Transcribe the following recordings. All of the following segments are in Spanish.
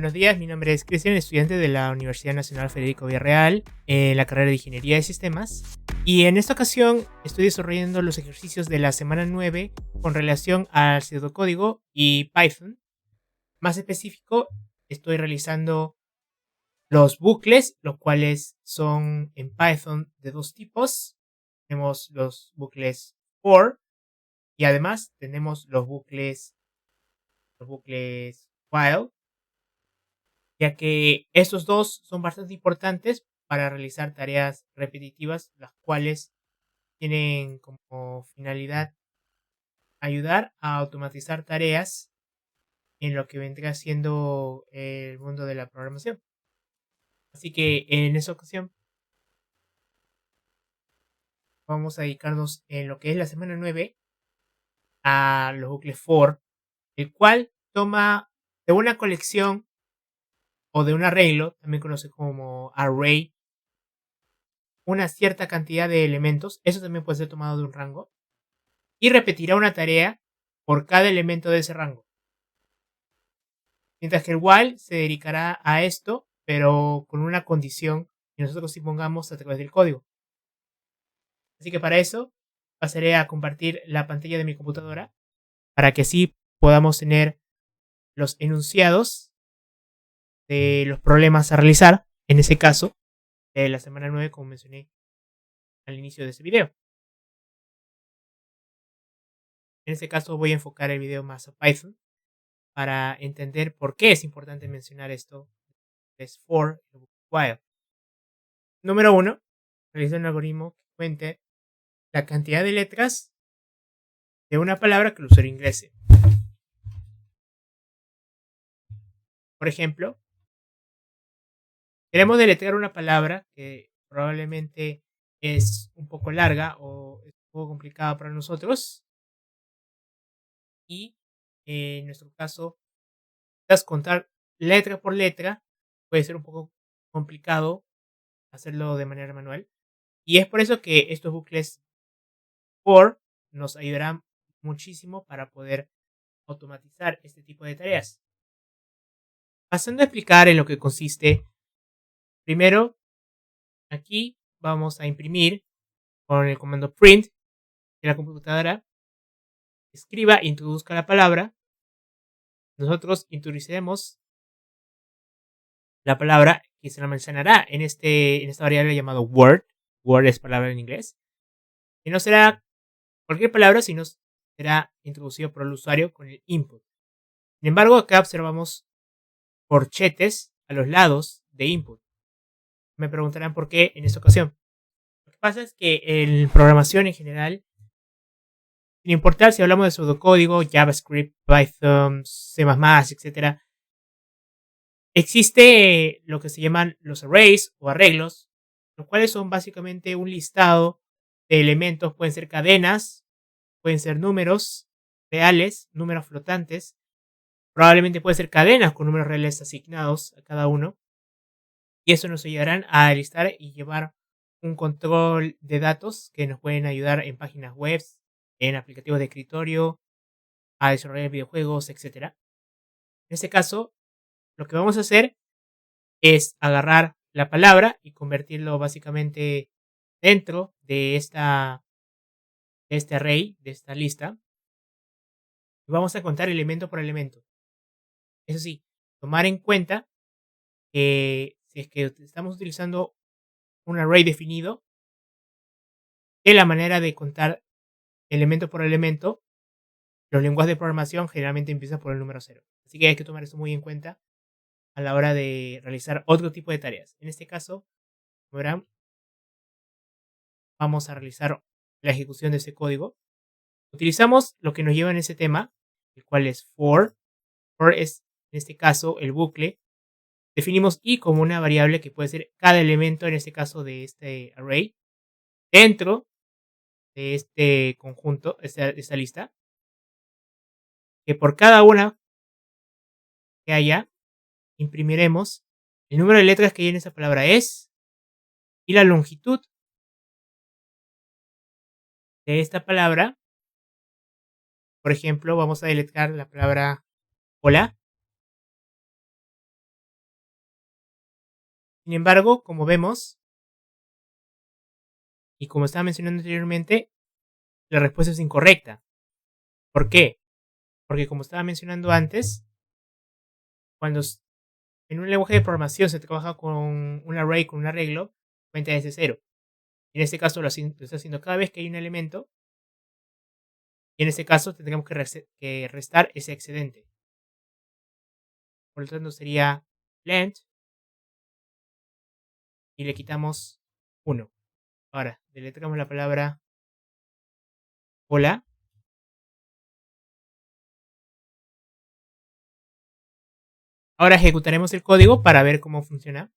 Buenos días, mi nombre es Cristian, estudiante de la Universidad Nacional Federico Villarreal en la carrera de Ingeniería de Sistemas. Y en esta ocasión estoy desarrollando los ejercicios de la semana 9 con relación al pseudocódigo y Python. Más específico, estoy realizando los bucles, los cuales son en Python de dos tipos. Tenemos los bucles for y además tenemos los bucles while, ya que estos dos son bastante importantes para realizar tareas repetitivas, las cuales tienen como finalidad ayudar a automatizar tareas en lo que vendría siendo el mundo de la programación. Así que en esta ocasión vamos a dedicarnos en lo que es la semana 9 a los bucles for, el cual toma de una colección o de un arreglo, también conocido como array, una cierta cantidad de elementos, eso también puede ser tomado de un rango, y repetirá una tarea por cada elemento de ese rango. Mientras que el while se dedicará a esto, pero con una condición que nosotros impongamos a través del código. Así que para eso pasaré a compartir la pantalla de mi computadora para que así podamos tener los enunciados de los problemas a realizar, en ese caso, de la semana 9, como mencioné al inicio de este video. En este caso voy a enfocar el video más a Python para entender por qué es importante mencionar esto, es for y while. Número 1, realiza un algoritmo que cuente la cantidad de letras de una palabra que el usuario ingrese. Por ejemplo, queremos deletrear una palabra que probablemente es un poco larga o es un poco complicada para nosotros. Y en nuestro caso, quizás contar letra por letra puede ser un poco complicado hacerlo de manera manual. Y es por eso que estos bucles for nos ayudarán muchísimo para poder automatizar este tipo de tareas. Pasando a explicar en lo que consiste, primero aquí vamos a imprimir con el comando print que la computadora escriba e introduzca la palabra. Nosotros introduciremos la palabra que se la mencionará en esta variable llamado word. Word es palabra en inglés. Y no será cualquier palabra, sino será introducido por el usuario con el input. Sin embargo, acá observamos corchetes a los lados de input. Me preguntarán por qué en esta ocasión. Lo que pasa es que en programación en general, sin importar si hablamos de pseudocódigo, JavaScript, Python, C++, etc., existe lo que se llaman los arrays o arreglos, los cuales son básicamente un listado de elementos, pueden ser cadenas, pueden ser números reales, números flotantes, probablemente pueden ser cadenas con números reales asignados a cada uno, y eso nos ayudarán a listar y llevar un control de datos que nos pueden ayudar en páginas web, en aplicativos de escritorio, a desarrollar videojuegos, etc. En este caso, lo que vamos a hacer es agarrar la palabra y convertirlo básicamente dentro de este array, de esta lista, y vamos a contar elemento por elemento. Eso sí, tomar en cuenta que si es que estamos utilizando un array definido, que la manera de contar elemento por elemento, los lenguajes de programación generalmente empiezan por el número 0. Así que hay que tomar eso muy en cuenta a la hora de realizar otro tipo de tareas. En este caso, como verán, vamos a realizar la ejecución de ese código. Utilizamos lo que nos lleva en ese tema, el cual es for. For es, en este caso, el bucle. Definimos i como una variable que puede ser cada elemento, en este caso, de este array, dentro de este conjunto, esta lista, que por cada una que haya, imprimiremos el número de letras que hay en esa palabra es y la longitud de esta palabra. Por ejemplo, vamos a deletrear la palabra hola. Sin embargo, como vemos, y como estaba mencionando anteriormente, la respuesta es incorrecta. ¿Por qué? Porque como estaba mencionando antes, cuando en un lenguaje de programación se trabaja con un array, con un arreglo, cuenta desde cero. En este caso lo está haciendo cada vez que hay un elemento, y en este caso tendríamos que restar ese excedente. Por lo tanto sería length y le quitamos 1. Ahora, deletreamos la palabra hola. Ahora ejecutaremos el código para ver cómo funciona.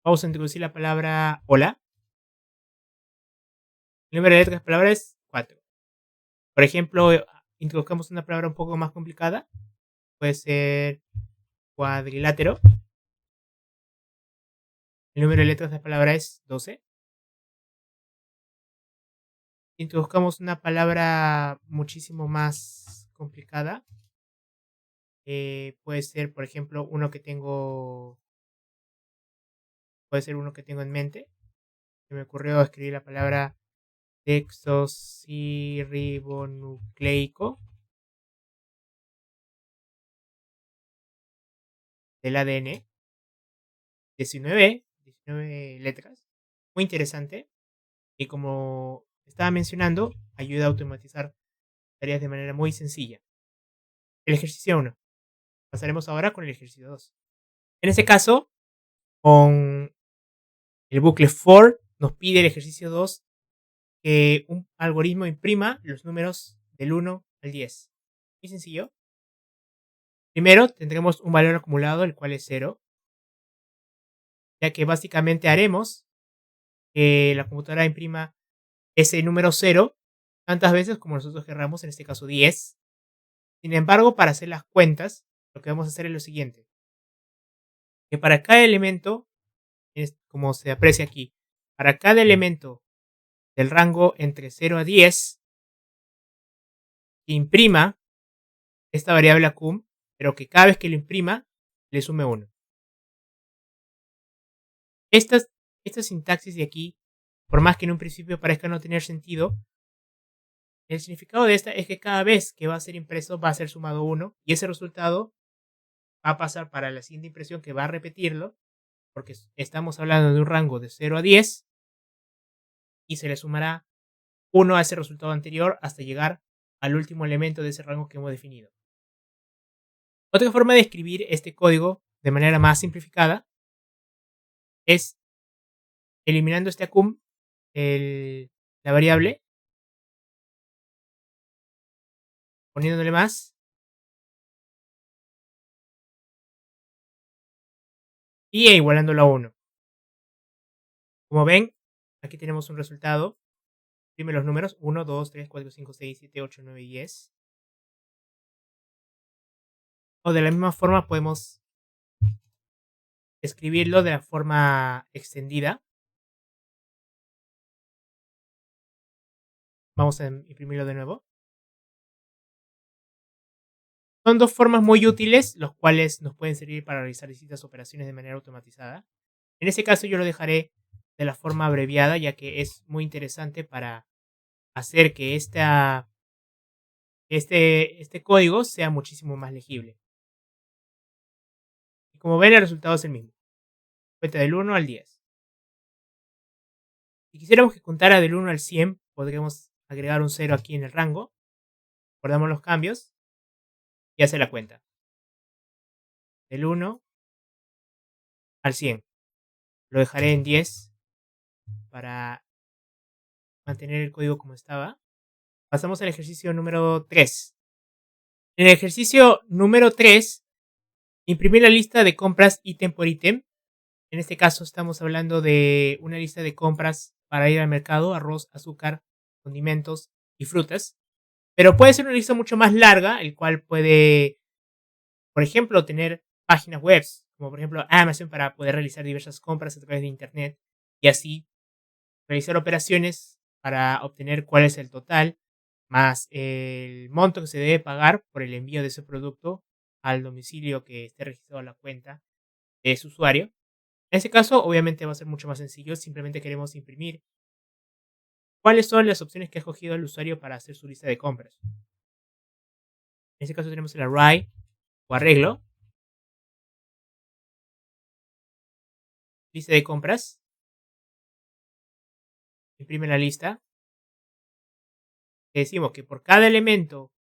Vamos a introducir la palabra hola. El número de letras de la palabra es 4. Por ejemplo, introduzcamos una palabra un poco más complicada. Puede ser cuadrilátero. El número de letras de la palabra es 12. Introduzcamos una palabra muchísimo más complicada. Puede ser, por ejemplo, puede ser uno que tengo en mente. Se me ocurrió escribir la palabra desoxirribonucleico del ADN. 19 letras. Muy interesante. Y como estaba mencionando, ayuda a automatizar tareas de manera muy sencilla. El ejercicio 1. Pasaremos ahora con el ejercicio 2. En este caso, con el bucle for, nos pide el ejercicio 2 que un algoritmo imprima los números del 1 al 10. Muy sencillo. Primero tendremos un valor acumulado, el cual es 0, ya que básicamente haremos que la computadora imprima ese número 0 tantas veces como nosotros querramos, en este caso 10. Sin embargo, para hacer las cuentas, lo que vamos a hacer es lo siguiente, que para cada elemento, como se aprecia aquí, para cada elemento del rango entre 0 a 10, que imprima esta variable acum, pero que cada vez que lo imprima, le sume 1. Esta sintaxis de aquí, por más que en un principio parezca no tener sentido, el significado de esta es que cada vez que va a ser impreso va a ser sumado 1 y ese resultado va a pasar para la siguiente impresión que va a repetirlo, porque estamos hablando de un rango de 0 a 10 y se le sumará 1 a ese resultado anterior hasta llegar al último elemento de ese rango que hemos definido. Otra forma de escribir este código de manera más simplificada es eliminando este acum, la variable, poniéndole más y igualándolo a 1. Como ven, aquí tenemos un resultado. Imprime los números 1, 2, 3, 4, 5, 6, 7, 8, 9 y 10. O de la misma forma podemos escribirlo de la forma extendida. Vamos a imprimirlo de nuevo. Son dos formas muy útiles, los cuales nos pueden servir para realizar distintas operaciones de manera automatizada. En este caso yo lo dejaré de la forma abreviada, ya que es muy interesante para hacer que este código sea muchísimo más legible. Y como ven, el resultado es el mismo. Cuenta del 1 al 10. Si quisiéramos que contara del 1 al 100, podríamos agregar un 0 aquí en el rango. Guardamos los cambios y hace la cuenta. Del 1 al 100. Lo dejaré en 10 para mantener el código como estaba. Pasamos al ejercicio número 3. En el ejercicio número 3, imprimir la lista de compras ítem por ítem. En este caso estamos hablando de una lista de compras para ir al mercado: arroz, azúcar, condimentos y frutas. Pero puede ser una lista mucho más larga, el cual puede, por ejemplo, tener páginas web, como por ejemplo Amazon, para poder realizar diversas compras a través de Internet y así realizar operaciones para obtener cuál es el total más el monto que se debe pagar por el envío de ese producto al domicilio que esté registrado en la cuenta. de su usuario. En este caso, obviamente va a ser mucho más sencillo, simplemente queremos imprimir cuáles son las opciones que ha escogido el usuario para hacer su lista de compras. En este caso tenemos el array o arreglo, lista de compras, imprime la lista. Le decimos que por cada elemento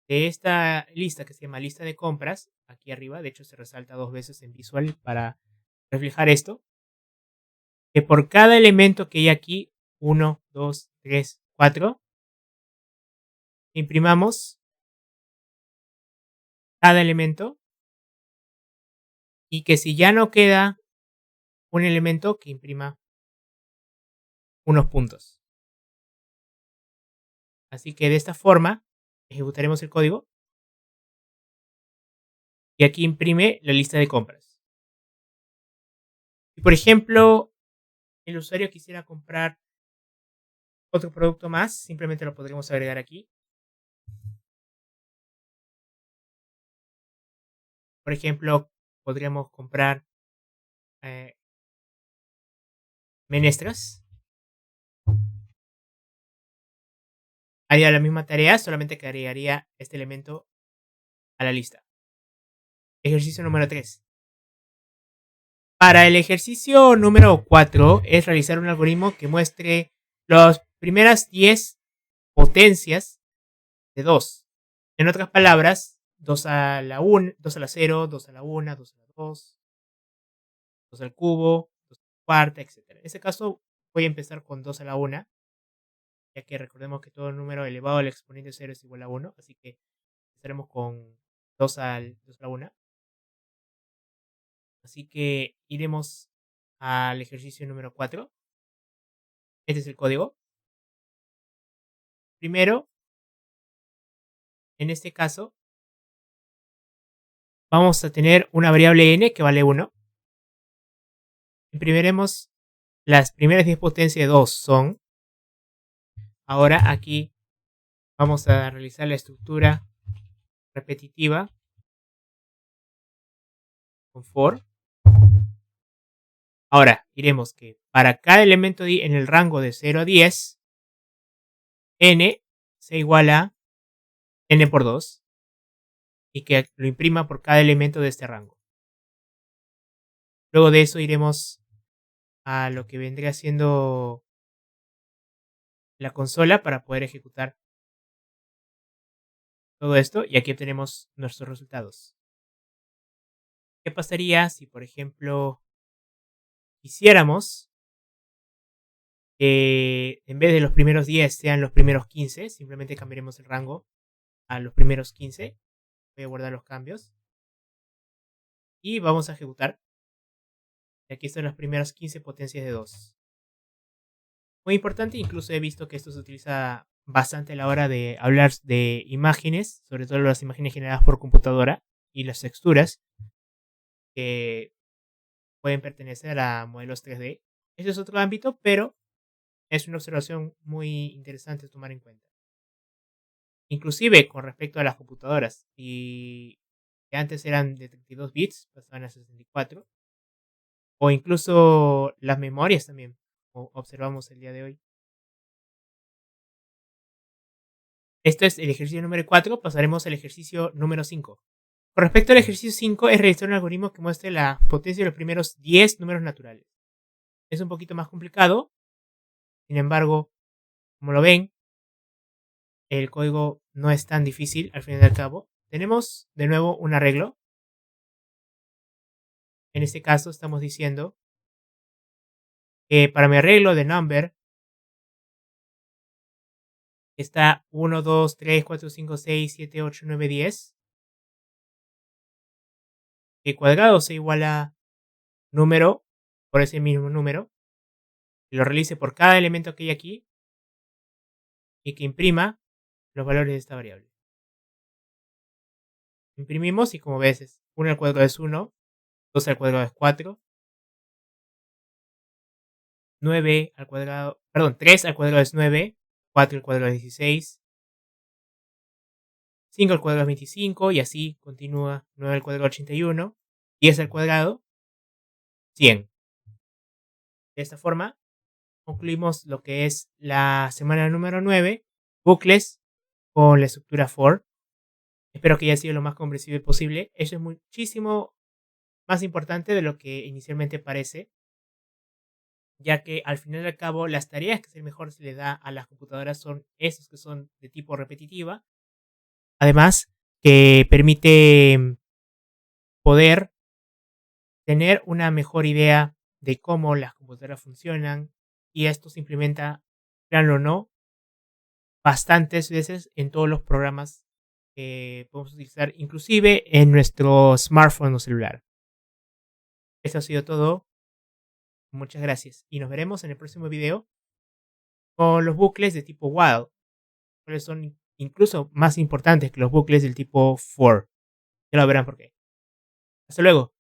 de esta lista que se llama lista de compras, aquí arriba, de hecho se resalta 2 veces en visual para reflejar esto, que por cada elemento que hay aquí, 1, 2, 3, 4, imprimamos cada elemento y que si ya no queda un elemento, que imprima unos puntos. Así que de esta forma ejecutaremos el código y aquí imprime la lista de compras. Si por ejemplo el usuario quisiera comprar otro producto más, simplemente lo podremos agregar aquí. Por ejemplo, podríamos comprar eh, menestras. Haría la misma tarea, solamente que agregaría este elemento a la lista. Ejercicio número 3. Para el ejercicio número 4 es realizar un algoritmo que muestre las primeras 10 potencias de 2. En otras palabras, 2 a la 1, 2 a la 0, 2 a la 1, 2 a la 2, 2 al cubo, 2 a la cuarta, etc. En este caso voy a empezar con 2 a la 1, ya que recordemos que todo número elevado al exponente 0 es igual a 1, así que empezaremos con 2 a la 1. Así que iremos al ejercicio número 4. Este es el código. Primero, en este caso, vamos a tener una variable n que vale 1. Imprimiremos las primeras 10 potencias de 2 son. Ahora aquí vamos a realizar la estructura repetitiva con for. Ahora diremos que para cada elemento en el rango de 0 a 10, n se iguala a n por 2 y que lo imprima por cada elemento de este rango. Luego de eso iremos a lo que vendría siendo la consola para poder ejecutar todo esto y aquí obtenemos nuestros resultados. ¿Qué pasaría si, por ejemplo, quisiéramos que en vez de los primeros 10 sean los primeros 15? Simplemente cambiaremos el rango a los primeros 15. Voy a guardar los cambios. Y vamos a ejecutar. Y aquí están las primeras 15 potencias de 2. Muy importante, incluso he visto que esto se utiliza bastante a la hora de hablar de imágenes, sobre todo las imágenes generadas por computadora y las texturas que pueden pertenecer a modelos 3D. Ese es otro ámbito, pero es una observación muy interesante tomar en cuenta. Inclusive con respecto a las computadoras, y que antes eran de 32 bits, pasaban a 64, o incluso las memorias también, observamos el día de hoy. Esto es el ejercicio número 4, pasaremos al ejercicio número 5. Con respecto al ejercicio 5, es realizar un algoritmo que muestre la potencia de los primeros 10 números naturales. Es un poquito más complicado, sin embargo, como lo ven, el código no es tan difícil al fin y al cabo. Tenemos de nuevo un arreglo. En este caso estamos diciendo que para mi arreglo de number está 1, 2, 3, 4, 5, 6, 7, 8, 9, 10. Que cuadrado se iguala a número por ese mismo número. Que lo realice por cada elemento que hay aquí. Y que imprima los valores de esta variable. Imprimimos y como ves, 1 al cuadrado es 1, 2 al cuadrado es 4, 9 al cuadrado, perdón, 3 al cuadrado es 9, 4 al cuadrado es 16, 5 al cuadrado es 25 y así continúa. 9 al cuadrado 81, 10 al cuadrado 100. De esta forma, concluimos lo que es la semana número 9, bucles con la estructura for. Espero que haya sido lo más comprensible posible. Eso es muchísimo más importante de lo que inicialmente parece, ya que al final y al cabo las tareas que mejor se le da a las computadoras son esas que son de tipo repetitiva. Además, que permite poder tener una mejor idea de cómo las computadoras funcionan, y esto se implementa, créanlo o no, bastantes veces en todos los programas que podemos utilizar, inclusive en nuestro smartphone o celular. Eso ha sido todo. Muchas gracias y nos veremos en el próximo video con los bucles de tipo while, cuáles son incluso más importantes que los bucles del tipo for. Ya lo verán por qué. Hasta luego.